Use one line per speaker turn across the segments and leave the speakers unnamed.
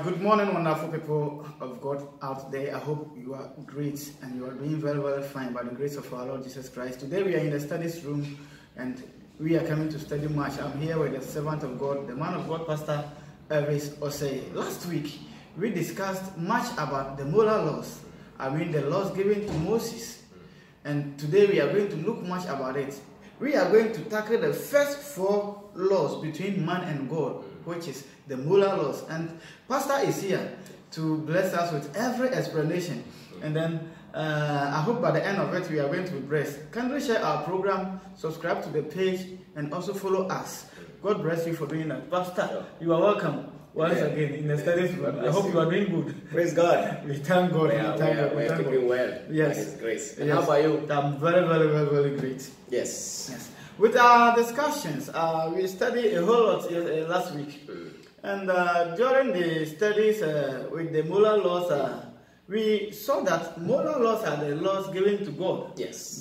good morning, wonderful people of God out there. I hope you are great and you are doing very, very fine by the grace of our Lord Jesus Christ. Today we are in the studies room and we are coming to study much. I'm here with the servant of God, the man of God, Pastor Elvis Osei. Last week we discussed much about the moral laws. The laws given to Moses. And today we are going to look much about it. We are going to tackle the first 4 laws between man and God, which is the moral laws. And Pastor is here to bless us with every explanation. And then I hope by the end of it we are going to be blessed. Kindly share our program, subscribe to the page, and also follow us. God bless you for doing that. Pastor, you are welcome once again in the studies room. I hope you are doing good.
Praise God.
We thank God.
We are keeping well.
Yes.
By His grace. And
Yes.
how about you?
I'm very, very, very, very great.
Yes.
With our discussions, we studied a whole lot last week. And during the studies with the moral laws, we saw that moral laws are the laws given to God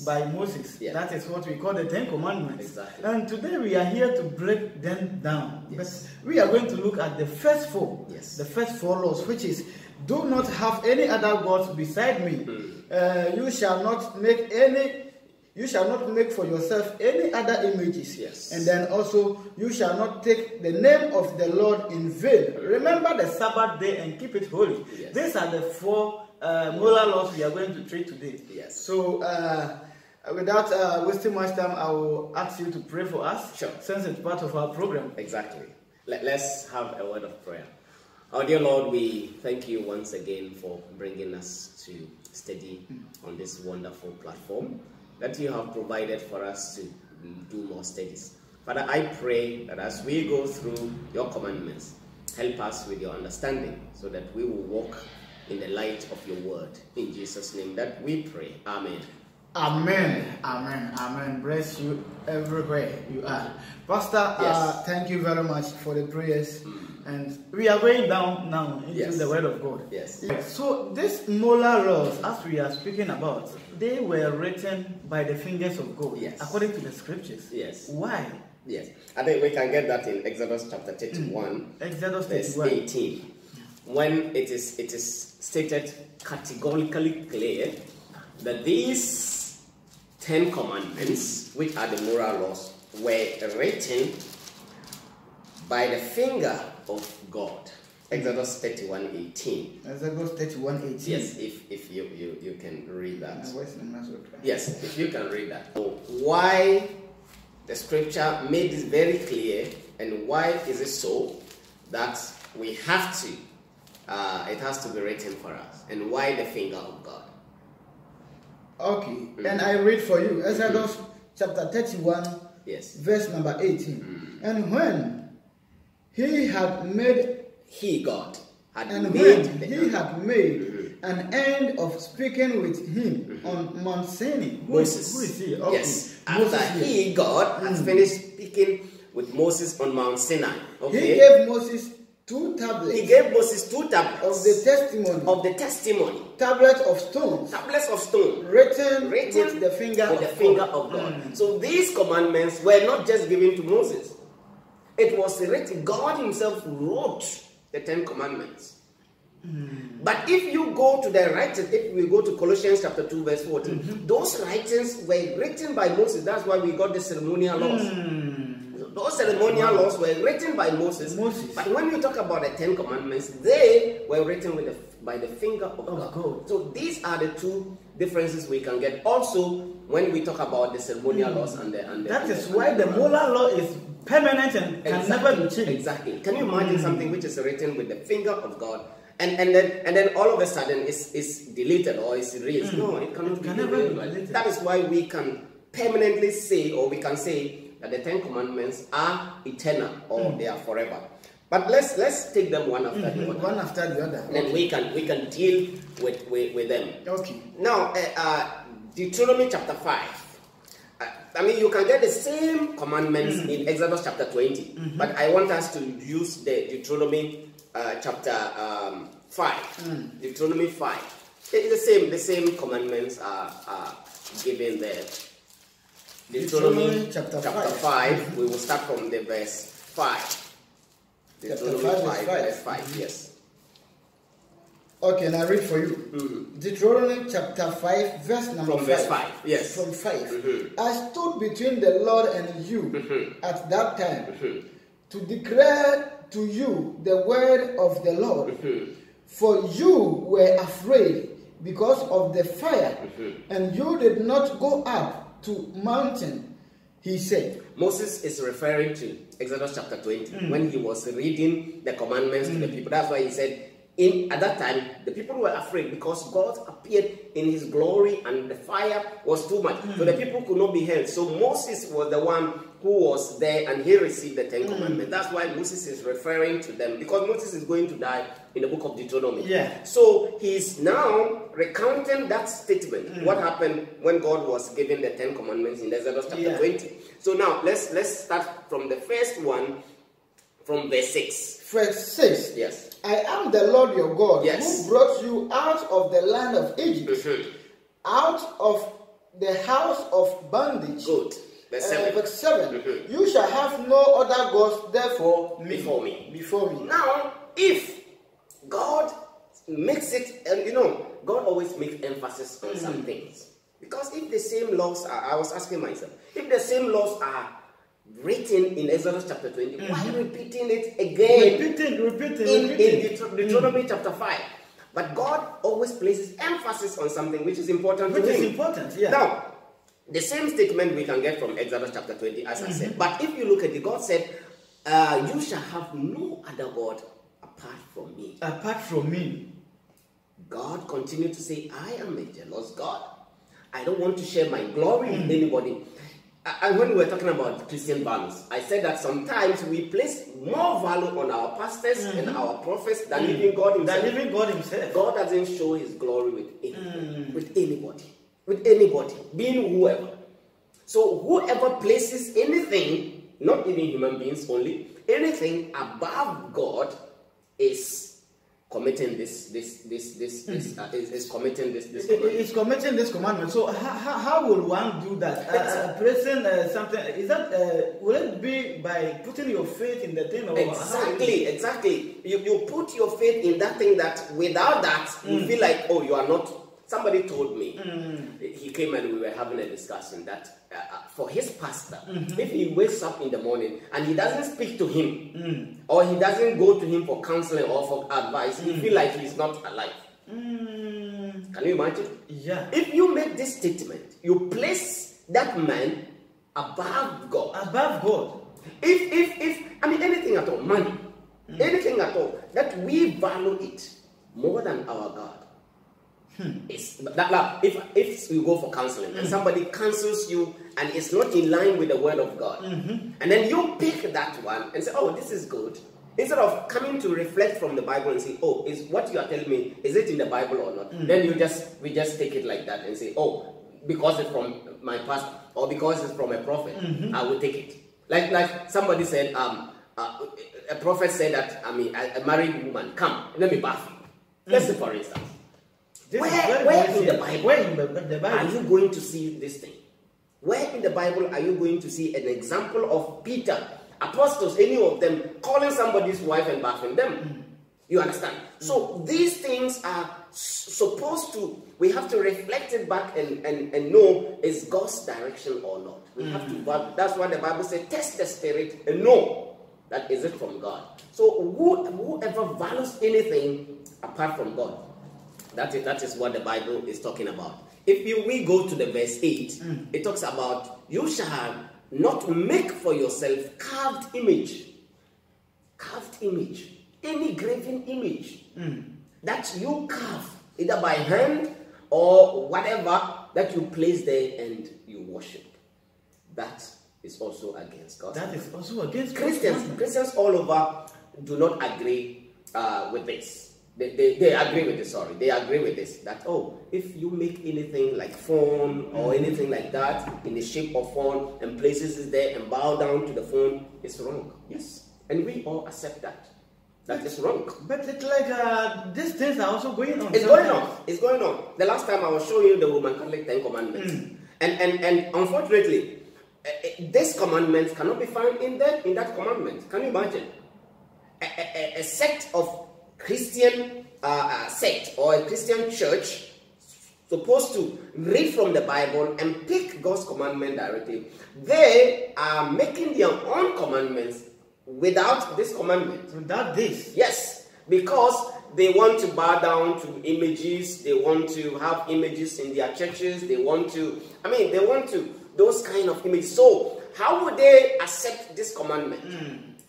by Moses.
Yeah.
That is what we call the 10 Commandments.
Exactly.
And today we are here to break them down. But we are going to look at the first 4. The first 4 laws, which is, do not have any other gods beside me. You shall not make for yourself any other images. And then also, you shall not take the name of the Lord in vain. Remember the Sabbath day and keep it holy. These are the 4 moral laws we are going to treat today. So, without wasting much time, I will ask you to pray for us, since it's part of our program.
Exactly. Let's have a word of prayer. Our dear Lord, we thank you once again for bringing us to study on this wonderful platform that you have provided for us to do more studies. Father, I pray that as we go through your commandments, help us with your understanding so that we will walk in the light of your word. In Jesus' name that we pray. Amen.
Amen. Amen. Amen. Bless you everywhere you are. Pastor, thank you very much for the prayers. And we are going down now into the word of God. So these moral laws, as we are speaking about, they were written by the fingers of God, according to the scriptures. Why?
I think we can get that in Exodus chapter 31,
Exodus
verse
31.
18, when it is stated categorically clear that these 10 commandments, which are the moral laws, were written by the finger of God. Exodus 31:18.
Exodus 31:18.
Yes, if you can read that. Yes, if you can read that. So why the scripture made this very clear, and why is it so that we have to, it has to be written for us, and why the finger of God?
Okay, and I read for you Exodus chapter 31, verse number 18. And when he had made
God had
made an end of speaking with him on Mount Sinai.
Moses.
Who is he?
Yes. After God had finished speaking with Moses on Mount Sinai.
He gave Moses 2 tablets.
He gave Moses 2 tablets
of the testimony. Tablets of stone. Written with the finger of
God. So these commandments were not just given to Moses. It was written. God himself wrote the 10 commandments. But if you go to the writings, if we go to Colossians chapter 2 verse 14, those writings were written by Moses. That's why we got the ceremonial laws. Those ceremonial laws were written by Moses. But when you talk about the 10 commandments, they were written by the finger of God. So these are the 2 differences we can get. Also, when we talk about the ceremonial laws and
that is why the moral law is permanent and can never be changed.
Exactly. Can you imagine something which is written with the finger of God, and then all of a sudden is deleted or is erased? No, it cannot be deleted. That is why we can permanently say, or we can say, that the 10 commandments are eternal, or they are forever. But let's take them one after the other.
One after the other.
And then we can deal with them.
Okay.
Now, Deuteronomy chapter 5. You can get the same commandments in Exodus chapter 20, but I want us to use the Deuteronomy chapter 5. Deuteronomy 5. It's the same commandments are given there. Deuteronomy chapter 5. We will start from the verse 5. Deuteronomy 5, verse 5. Yes.
Okay, and I read for you. Deuteronomy chapter 5, verse number 5.
From verse 5, yes.
From 5. I stood between the Lord and you at that time to declare to you the word of the Lord. For you were afraid because of the fire, and you did not go up to mountain, he said.
Moses is referring to Exodus chapter 20 when he was reading the commandments to the people. That's why he said, at that time, the people were afraid because God appeared in his glory and the fire was too much. So the people could not be held. So Moses was the one who was there and he received the 10 commandments. That's why Moses is referring to them, because Moses is going to die in the book of Deuteronomy.
Yeah.
So he's now recounting that statement, what happened when God was giving the 10 commandments in Exodus chapter 20. So now let's start from the first one, from verse 6.
Verse 6.
Yes.
I am the Lord your God,
Yes.
who brought you out of the land of Egypt, out of the house of bondage.
Good. Verse 7.
Verse 7. You shall have no other gods therefore
Before me.
Before me.
Now, if God makes it, and God always makes emphasis on some things. Because if the same laws are, I was asking myself, if the same laws are written in Exodus chapter 20, why repeating it again? In Deuteronomy chapter 5. But God always places emphasis on something which is important to him.
Which is important, yeah.
Now, the same statement we can get from Exodus chapter 20, as I said. But if you look at it, God said, you shall have no other God apart from me.
Apart from me.
God continued to say, I am a jealous God. I don't want to share my glory with anybody. And when we were talking about Christian values, I said that sometimes we place more value on our pastors and our prophets than even God himself. God doesn't show his glory with anybody, being whoever. So whoever places anything, not even human beings only, anything above God is committing this committing this commandment.
It's committing this commandment. So how will one do that? Placing something, is that will it be by putting your faith in the thing? Or
Exactly. You put your faith in that thing that without that you feel like, oh, you are not. Somebody told me, he came and we were having a discussion that for his pastor, if he wakes up in the morning and he doesn't speak to him, or he doesn't go to him for counseling or for advice, he feel like he's not alive. Can you imagine?
Yeah.
If you make this statement, you place that man above God.
Above God.
If I mean anything at all, money, anything at all, that we value it more than our God. If you go for counseling and somebody counsels you and it's not in line with the word of God, and then you pick that one and say, oh, this is good, instead of coming to reflect from the Bible and say, oh, is what you are telling me, is it in the Bible or not? Then we just take it like that and say, oh, because it's from my pastor or because it's from a prophet, I will take it. Like somebody said, a prophet said that, I mean, a married woman, come, let me bath you. Let's say, for instance. Where in the Bible are you going to see this thing? Where in the Bible are you going to see an example of Peter, apostles, any of them, calling somebody's wife and bathing them? You understand? So these things are supposed to, we have to reflect it back and know, is God's direction or not? We have to, that's why the Bible says, test the spirit and know that is it from God. So whoever values anything apart from God, that is what the Bible is talking about. If we go to the verse 8, it talks about, you shall not make for yourself carved image, any graven image that you carve, either by hand or whatever, that you place there and you worship. That is also against God.
That is also against
Christians all over do not agree with this. They agree with this, sorry. They agree with this, that, oh, if you make anything like phone or anything like that in the shape of phone and places it there and bow down to the phone, it's wrong. Yes. And we all accept that. That is wrong.
But it's like these things are also going on.
It's going on. It's going on. The last time I was showing you the Roman Catholic 10 Commandments. And unfortunately, these commandments cannot be found in that commandment. Can you imagine? A sect of Christian sect or a Christian church supposed to read from the Bible and pick God's commandment directly, they are making their own commandments without this commandment.
Without this?
Yes, because they want to bow down to images, they want to have images in their churches, they want to those kind of images. So how would they accept this commandment?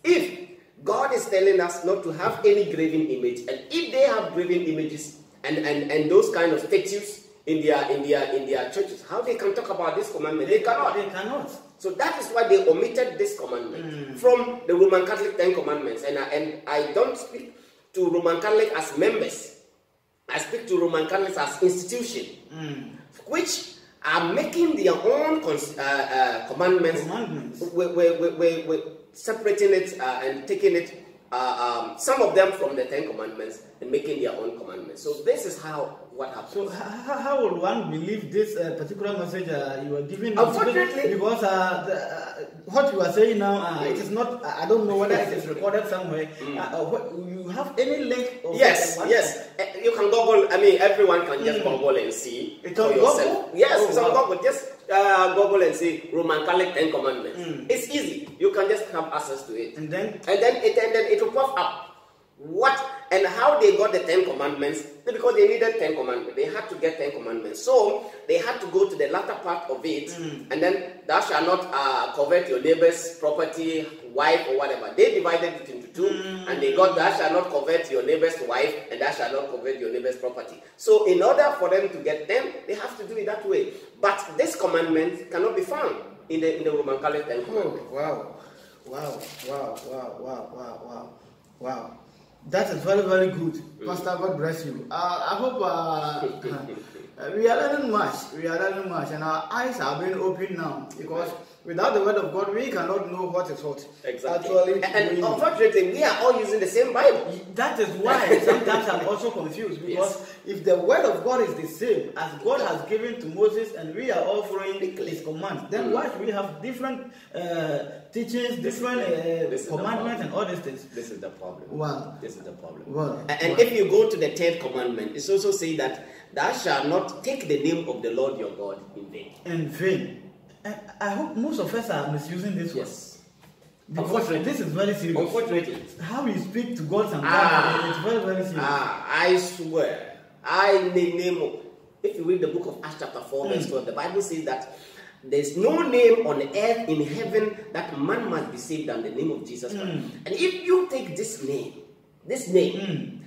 If God is telling us not to have any graven image, and if they have graven images and those kind of statues in their churches, how they can talk about this commandment? They cannot.
They cannot.
So that is why they omitted this commandment from the Roman Catholic 10 Commandments. And I don't speak to Roman Catholic as members. I speak to Roman Catholics as institution, which are making their own commandments. We're separating it and taking it, some of them from the 10 Commandments and making their own commandments. So this is what happens.
So how would one believe this particular message you are giving?
Unfortunately,
because what you are saying now, it is not. I don't know whether it is recorded somewhere. You have any link?
Yes. You can Google. I mean, everyone can just Google and see
it's
for
on
yourself.
Google?
Yes,
Oh,
it's on
wow.
Google. Just Google and see Roman Catholic 10 Commandments. It's easy. You can just have access to it,
And then
it will pop up. What and how they got the 10 Commandments? Because they needed 10 Commandments. They had to get 10 Commandments. So they had to go to the latter part of it, and then thou shalt not covet your neighbor's property, wife, or whatever. They divided it into two, and they got thou shalt not covet your neighbor's wife, and thou shalt not covet your neighbor's property. So in order for them to get them, they have to do it that way. But this commandment cannot be found in the Roman Catholic 10 Commandments.
Wow. That is very, very good. Pastor, God bless you. I hope we are learning much. And our eyes are being opened now. Because without the word of God, we cannot know what is what.
Exactly. And unfortunately, we are all using the same Bible.
That is why sometimes I'm also confused. Because if the word of God is the same as God has given to Moses, and we are all following his commands, then why do we have different teachings, different commandments, and all these things?
This is the problem.
Wow.
This is the problem.
Wow.
And if you go to the 10th commandment, it's also saying that thou shalt not take the name of the Lord your God in vain.
In vain. I hope most of us are misusing this word.
Yes.
Because this is very serious.
Unfortunately.
How we speak to God sometimes, it's very, very serious.
I swear. If you read the book of Acts chapter 4 verse 12, the Bible says that there's no name on earth, in heaven, that man must be saved than the name of Jesus Christ. And if you take this name,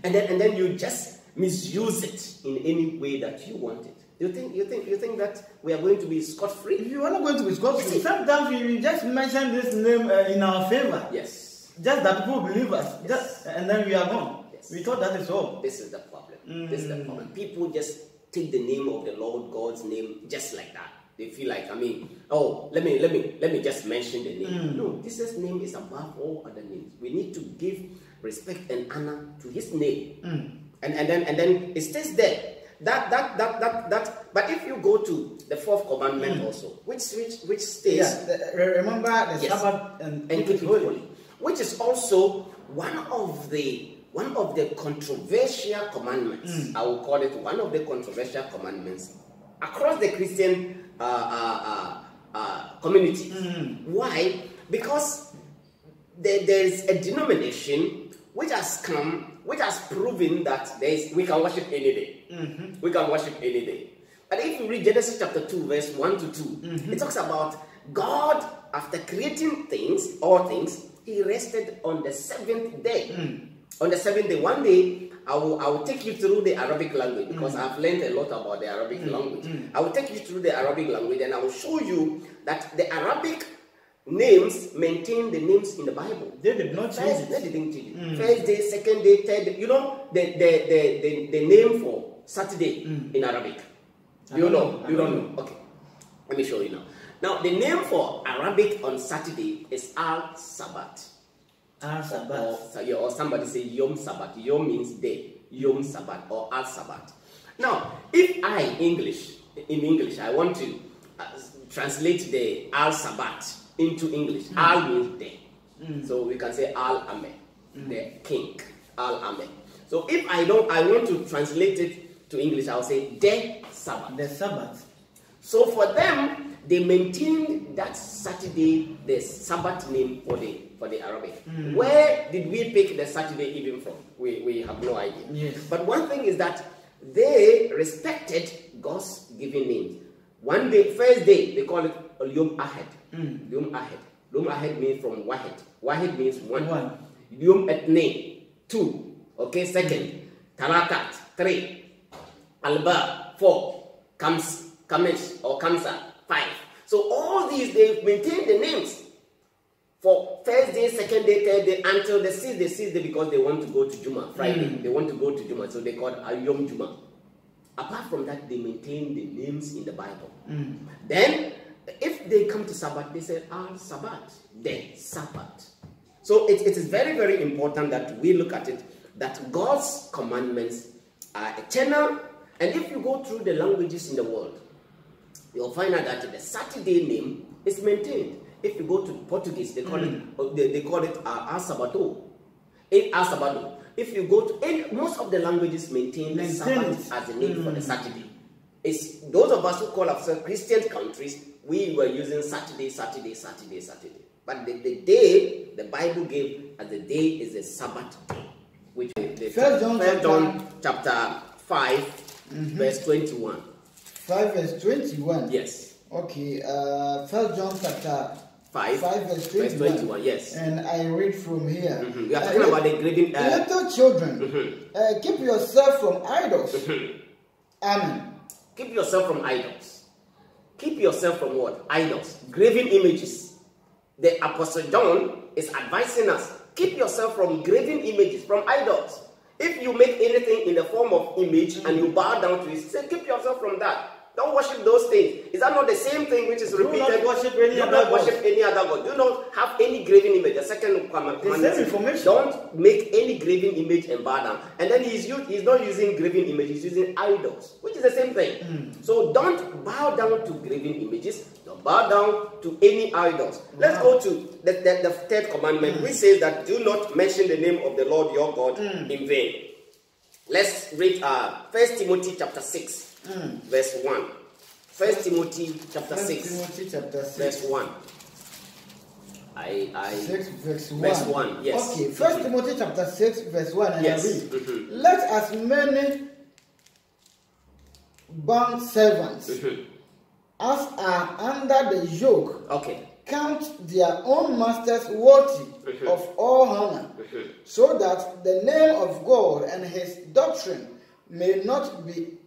and then you just misuse it in any way that you want it, you think that we are going to be scot-free?
If you are not going to be scot-free, sometimes we just mention this name in our favor.
Yes.
Just that people believe us.
Yes.
And then we are gone.
Yes.
We thought that is all.
This is the problem. This is the problem. People just take the name of the Lord God's name just like that. They feel like, let me just mention the name. No, Jesus' name is above all other names. We need to give respect and honor to his name. And then it stays there. But if you go to the 4th commandment also, which stays,
remember the Sabbath and keep it holy,
which is also one of the controversial commandments. I will call it one of the controversial commandments across the Christian community. Why? Because there is a denomination which has proven that we can worship any day. We can worship any day. But if you read Genesis chapter 2, verse 1 to 2, it talks about God, after creating all things, he rested on the 7th day. On the 7th day, one day, I will take you through the Arabic language, because I've learned a lot about the Arabic language. I will take you through the Arabic language, and I will show you that the Arabic names maintain the names in the Bible.
They did not change it.
They didn't change it. First day, second day, third day. You know the name for Saturday in Arabic. You don't know. Okay. Let me show you now. Now the name for Arabic on Saturday is Al-Sabbath.
Al-Sabbath.
Or somebody say Yom Sabbath. Yom means day. Yom Sabbath or Al-Sabbath. Now, if in English, I want to translate the Al-Sabbath into English. Al means day. So we can say Al-Ame, the king. Al-Ame. So if I want to translate it to English, I'll say the Sabbath.
The Sabbath.
So for them, they maintained that Saturday the Sabbath name for the Arabic. Where did we pick the Saturday even from? We have no idea.
Yes.
But one thing is that they respected God's given names. One day, first day, they call it Yom Ahad. Yom Ahad. Yom Ahad means from Wahid. Wahid means one. Yom Ethne, 2. Okay, second. Talatat, 3. Alba, 4. Kamesh or Kamsa, 5. So all these, they maintain the names for first day, second day, third day, until the sixth day, because they want to go to Juma, Friday. They want to go to Juma, so they call it Yom Juma. Apart from that, they maintain the names in the Bible. Then, if they come to Sabbath, they say, Sabbath, the Sabbath. So it is very, very important that we look at it, that God's commandments are eternal. And if you go through the languages in the world, you'll find out that the Saturday name is maintained. If you go to Portuguese, they call it Sábado. Sábado. If you go to most of the languages maintain the Sabbath as the name for the Saturday. It's those of us who call ourselves Christian countries, we were using Saturday. But the day the Bible gave as the day is the Sabbath day, which is First John chapter 5, verse 21.
5 verse 21.
Yes.
Okay. First John chapter 5 verse 21.
Yes.
And I read from here.
We are talking about the grading.
Little children, keep yourself from idols. Amen.
Keep yourself from idols. Keep yourself from what? Idols. Graven images. The Apostle John is advising us, keep yourself from graven images, from idols. If you make anything in the form of image and you bow down to it, say, keep yourself from that. Don't worship those things. Is that not the same thing which is repeated?
Do not worship any other
God. Do not have any graven image. The second commandment.
The same information.
Don't make any graven image and bow down. And then he's not using graven image, he's using idols, which is the same thing. So don't bow down to graven images. Don't bow down to any idols. Let's go to the third commandment, which says that do not mention the name of the Lord your God in vain. Let's read 1 Timothy chapter 6. Verse 1. 1 Timothy chapter 6. Verse 1.
6 verse 1.
Verse 1, yes.
Okay, 1 Timothy chapter 6 verse 1, and
yes.
I read. Let as many bond servants as are under the yoke count their own masters worthy of all honor, so that the name of God and his doctrine may not be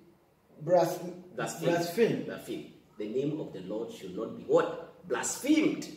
blasphemed.
The name of the Lord should not be what? Blasphemed.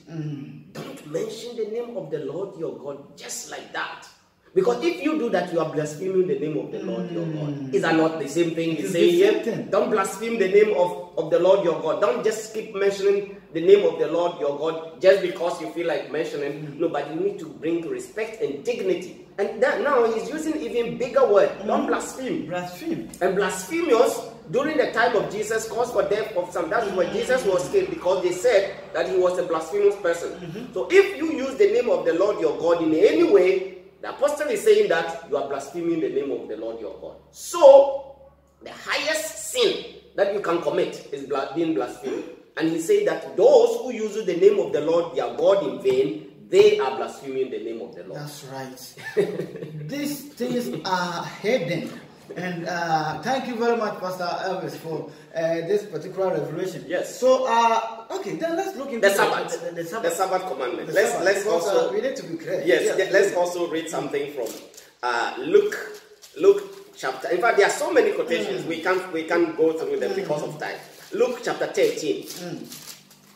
Don't mention the name of the Lord your God just like that. Because if you do that, you are blaspheming the name of the Lord your God. Is that not the same thing we say here? Don't blaspheme the name of the Lord your God. Don't just keep mentioning the name of the Lord your God just because you feel like mentioning. No, but you need to bring respect and dignity. And that now he's using even bigger word. Don't blaspheme.
Blaspheme.
And blasphemous during the time of Jesus caused for death of some. That's why Jesus was killed, because they said that he was a blasphemous person. So if you use the name of the Lord your God in any way, the apostle is saying that you are blaspheming the name of the Lord your God. So the highest sin that you can commit is being blasphemed. And he said that those who use the name of the Lord their God in vain, they are blaspheming the name of the Lord.
That's right. These things are hidden. And thank you very much, Pastor Elvis, for this particular revelation.
Yes.
So, okay, then let's look into
the Sabbath. The Sabbath commandment. Let's also,
we need to be clear.
Yes, let's also read something from Luke chapter. In fact, there are so many quotations. We can't go through them because of time. Luke chapter 13.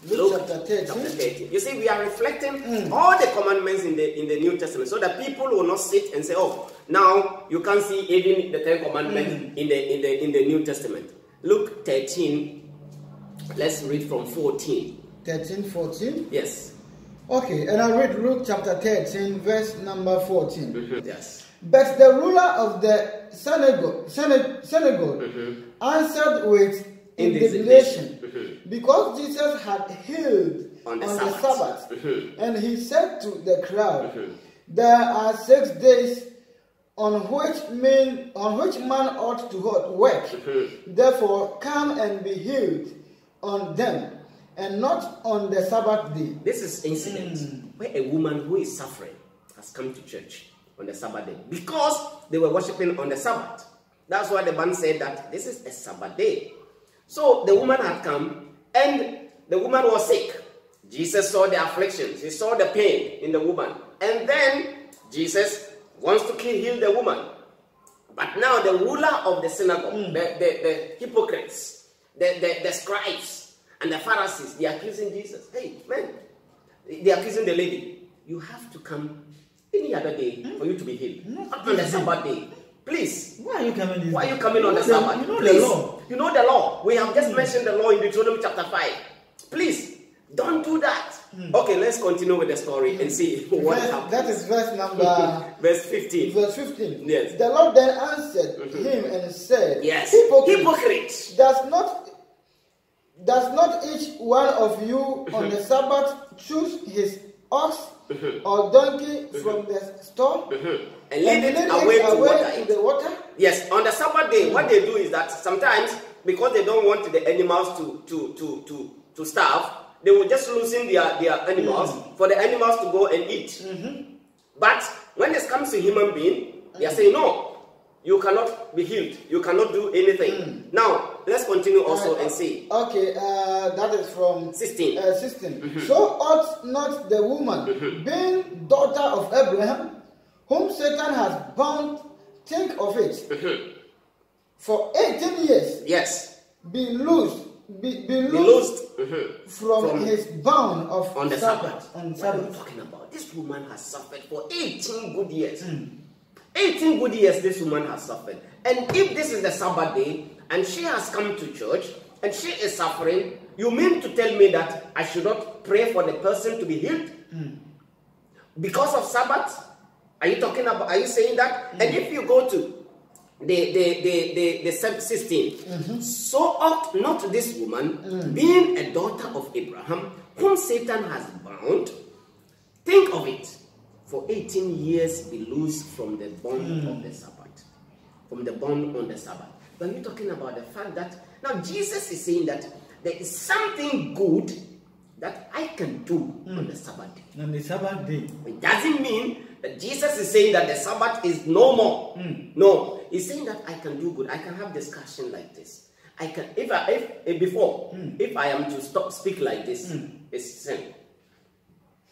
Luke chapter 13.
You see, we are reflecting all the commandments in the New Testament, so that people will not sit and say, "Oh, now you can't see even the 10 commandments in the New Testament." Luke 13. Let's read from 14.
13:14.
Yes.
Okay, and I read Luke chapter 13, verse number 14.
Yes.
But the ruler of the synagogue answered with indignation, because Jesus had healed on the Sabbath. And he said to the crowd, there are 6 days on which man ought to work. Therefore, come and be healed on them, and not on the Sabbath day.
This is incident where a woman who is suffering has come to church on the Sabbath day because they were worshiping on the Sabbath. That's why the man said that this is a Sabbath day. So the woman had come, and the woman was sick. Jesus saw the afflictions. He saw the pain in the woman. And then Jesus wants to heal the woman. But now the ruler of the synagogue, the hypocrites, the scribes, and the Pharisees, they are accusing Jesus. Hey, man, they are accusing the lady. You have to come any other day for you to be healed. Not on the Sabbath day. Please.
Why are you coming?
Why are you coming on the Sabbath?
You know
Please.
the law.
You know the law. We have just mentioned the law in Deuteronomy chapter 5. Please, don't do that. Okay, let's continue with the story and see what happens.
That is verse number...
Verse 15.
Verse 15.
Yes.
The Lord then answered him and said,
Yes.
Hypocrite. Does not each one of you on the Sabbath choose his ox or donkey from the store
And lead it away
to the water?
Yes, on the Sabbath day, what they do is that sometimes, because they don't want the animals to starve, they will just loosen their animals for the animals to go and eat. But when it comes to human being, they are saying, no, you cannot be healed. You cannot do anything. Now, let's continue also and see.
Okay, that is from
16.
16. So ought not the woman, being daughter of Abraham, whom Satan has bound, think of it, for 18 years,
Yes.
be loosed from his bound of
on the
Sabbath.
Sabbath. What are you talking about? This woman has suffered for 18 good years. 18 good years this woman has suffered. And if this is the Sabbath day, and she has come to church, and she is suffering, you mean to tell me that I should not pray for the person to be healed? Because of Sabbath? Are you talking about, are you saying that? And if you go to the 16, so ought not this woman, being a daughter of Abraham, whom Satan has bound, think of it, for 18 years be loose from the bond of the Sabbath, from the bond on the Sabbath. But you're talking about the fact that, now Jesus is saying that there is something good that I can do on the Sabbath day.
On the Sabbath day.
It doesn't mean that Jesus is saying that the Sabbath is no more. No, he's saying that I can do good. I can have discussion like this. I can, if I am to speak like this, it's sin.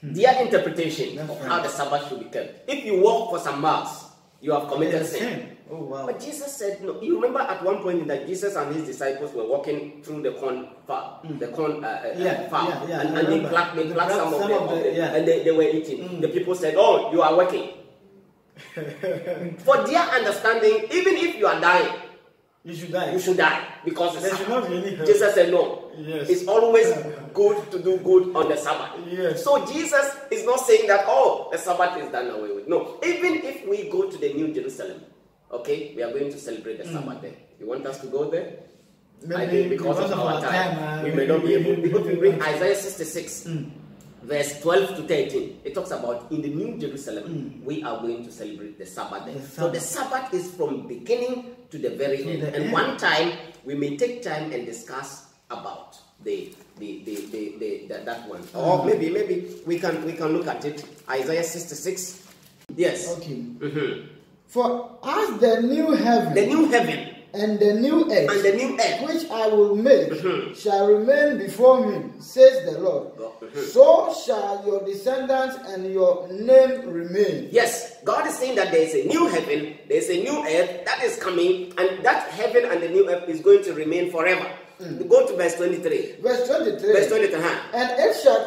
Their interpretation of how the Sabbath should be kept. If you walk for some miles, you have committed sin.
Oh, wow.
But Jesus said no. You remember at one point that Jesus and his disciples were walking through the corn farm, farm, and they plucked some of them, and they were eating. The people said, "Oh, you are working." For their understanding, even if you are dying,
you should die.
You should die because
they should not really hurt.
Jesus said no.
Yes.
It's always good to do good on the Sabbath.
Yes.
So Jesus is not saying that, oh, the Sabbath is done away with. No. Even if we go to the New Jerusalem, okay, we are going to celebrate the Sabbath there. You want us to go there?
Maybe
I think because of our time we may not be able. Because we read Isaiah 66, verse 12 to 13. It talks about in the New Jerusalem, we are going to celebrate the Sabbath there. So the Sabbath is from beginning to the very end. And one time, we may take time and discuss about that one. Or maybe we can look at it. Isaiah 66. Yes.
Okay. For as the new heaven and the new earth, which I will make, shall remain before me, says the Lord, so shall your descendants and your name remain.
Yes, God is saying that there is a new heaven, there is a new earth that is coming, and that heaven and the new earth is going to remain forever. Go to verse 23.
Verse 23.
Verse 23.
And it shall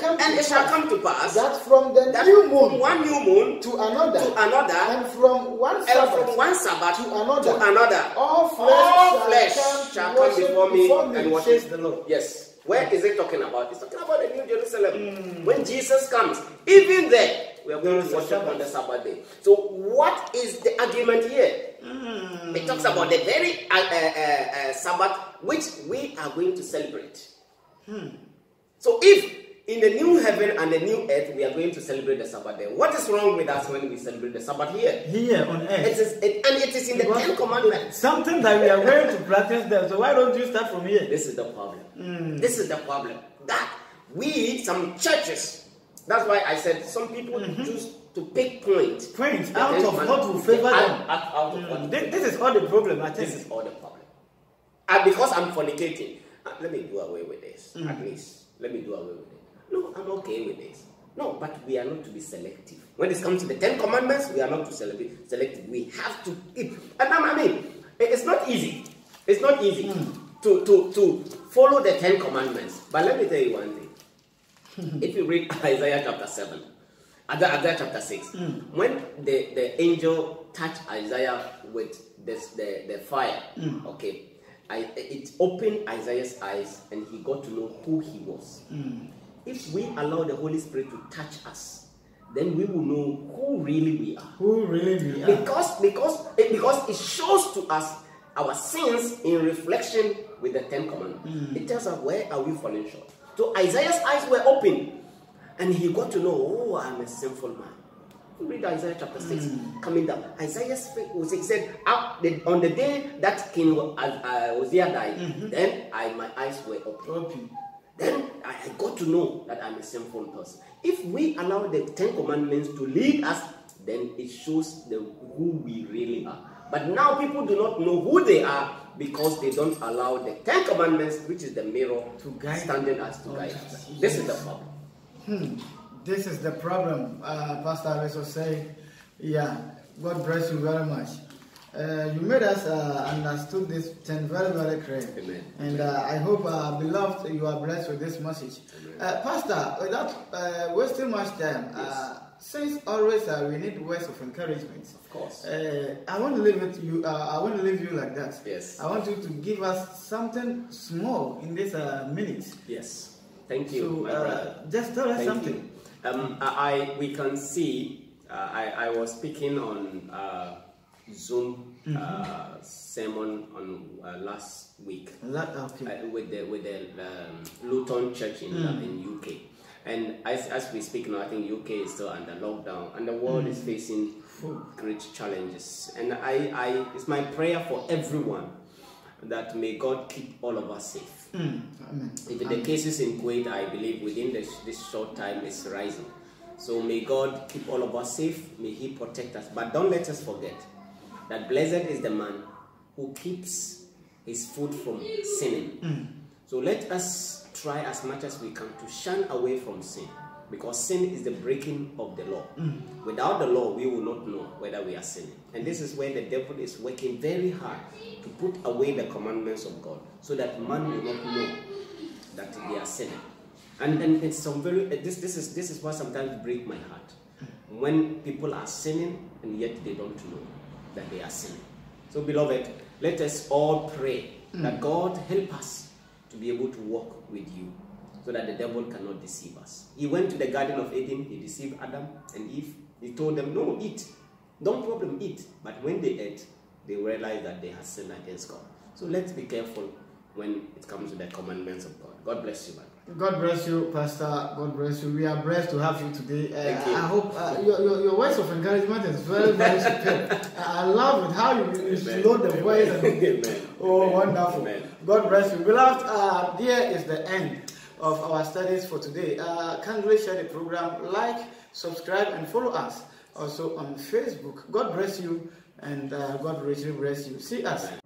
come to pass that from the new moon,
one new moon
to another,
and
from one Sabbath
to
another, all flesh
shall come before me and worship
the Lord.
Yes. Where is it talking about? It's talking about the New Jerusalem. When Jesus comes, even there, we are going to worship on the Sabbath day. So what is the argument here? It talks about the very Sabbath which we are going to celebrate. So if in the new heaven and the new earth, we are going to celebrate the Sabbath there. What is wrong with us when we celebrate the Sabbath here?
Here on earth.
It is in the Ten Commandments.
Something that we are going to practice there. So why don't you start from here?
This is the problem. This is the problem. That we, some churches, that's why I said some people choose to pick points
out of what will favor them. This is all the problem, I think.
This is all the problem. And because I'm fornicating, let me do away with this. At least, let me do away with it. No, I'm okay with this. No, but we are not to be selective. When it comes to the Ten Commandments, we are not to be selective. We have to keep. And I mean, it's not easy. It's not easy to follow the Ten Commandments. But let me tell you one thing. If you read Isaiah chapter 7, Isaiah chapter 6, when the angel touched Isaiah with the fire, okay, it opened Isaiah's eyes and he got to know who he was. If we allow the Holy Spirit to touch us, then we will know who really we are.
Who really we are.
Because it shows to us our sins in reflection with the Ten Commandments. It tells us where are we falling short. So Isaiah's eyes were open and he got to know, oh, I'm a sinful man. Read Isaiah chapter 6, coming down. Isaiah's faith was, he said, on the day that King Uzziah died, then my eyes were open. Then I got to know that I'm a sinful person. If we allow the Ten Commandments to lead us, then it shows who we really are. But now people do not know who they are because they don't allow the Ten Commandments, which is the mirror, to guide standing us to guide us. This is the problem.
This is the problem, Pastor Aveso said. Yeah, God bless you very much. You made us understood this 10 very, very clear.
Amen.
And I hope, beloved, you are blessed with this message. Pastor, without wasting much time, since always we need words of encouragement.
Of course.
I want to leave it you. I want to leave you like that.
Yes.
I want you to give us something small in this minute.
Yes. Thank you, my brother.
Just tell us something.
We can see. I was speaking on Zoom sermon on last week with the Luton Church in UK. And as we speak now, I think UK is still under lockdown, and the world is facing great challenges. And it's my prayer for everyone that may God keep all of us safe.
Amen.
Even the cases in Kuwait, I believe within this short time is rising. So may God keep all of us safe. May He protect us. But don't let us forget that blessed is the man who keeps his foot from sinning. So let us try as much as we can to shun away from sin, because sin is the breaking of the law. Without the law, we will not know whether we are sinning. And this is where the devil is working very hard to put away the commandments of God, so that man will not know that they are sinning. And it's some very this is what sometimes breaks my heart, when people are sinning and yet they don't know that they are sinning. So beloved, let us all pray that God help us to be able to walk with you, so that the devil cannot deceive us. He went to the Garden of Eden, he deceived Adam and Eve. He told them, no, eat. Don't problem, eat. But when they ate, they realized that they had sinned against God. So let's be careful when it comes to the commandments of God. God bless you, man.
God bless you, Pastor. God bless you. We are blessed to have you today.
Thank you.
I hope your words of encouragement is very, very superb. I love it how you slow the voice. And, oh, wonderful. Amen. God bless you. Beloved, there is the end of our studies for today. Kindly share the program, like, subscribe, and follow us also on Facebook. God bless you, and God richly bless you. See us. Amen.